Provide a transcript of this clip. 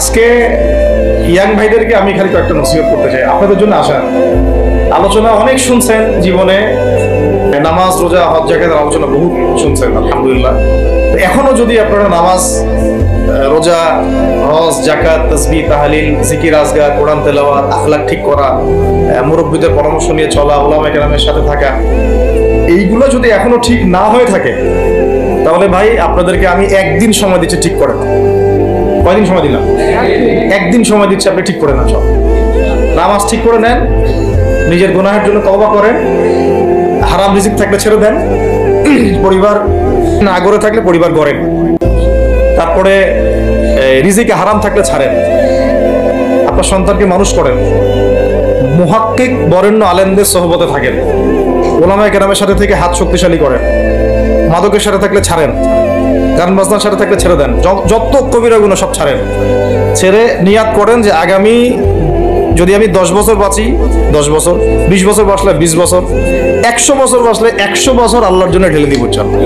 আজকে ইয়াং ভাইদেরকে আমি খালি কয়েকটা নসিহত করতে চাই, আপনাদের জন্য আসা আলোচনা অনেক শুনছেন জীবনে, নামাজ রোজা হজ জাকাতের আলোচনা বহুত শুনছেন আলহামদুলিল্লাহ। এখনো যদি আপনারা নামাজ রোজা হজ জাকাত তাসবিহ তাহলিল জিকির আজগার কোরআন তেলাওয়াত আখলাক ঠিক করা মুরব্বীদের পরামর্শ নিয়ে চলা উলামা কেরামের সাথে থাকা এইগুলো যদি এখনো ঠিক না হয়ে থাকে তাহলে ভাই আপনাদেরকে আমি একদিন সময় দিচ্ছি ঠিক করেন। কয়দিন সময় দিলাম? একদিন সময় দিচ্ছি, আপনি ঠিক করে নেন, সব নামাজ ঠিক করে নেন, নিজের গুনাহের জন্য তওবা করেন, হারাম রিজিক থাকলে ছেড়ে দেন, পরিবার না গড়ে থাকলে পরিবার গড়েন, তারপরে রিজিকে হারাম থাকলে ছাড়েন, আপনার সন্তানকে মানুষ করেন, মুহাক্কিক বরেণ্য আলেমদের সোহবতে থাকেন, ওলামায়ে কেরামের সাথে থেকে হাত শক্তিশালী করেন, মাদকের সাথে থাকলে ছাড়েন, গান বাজনার সাথে থাকলে ছেড়ে দেন, যত কবিরা গুনাহ সব ছাড়েন, ছেড়ে নিয়াত করেন যে আগামী যদি আমি 10 বছর বাঁচি 10 বছর, 20 বছর বাঁচলে 20 বছর, 100 বছর বাঁচলে 100 বছর আল্লাহর জন্য ঢেলে দিব ইনশাআল্লাহ।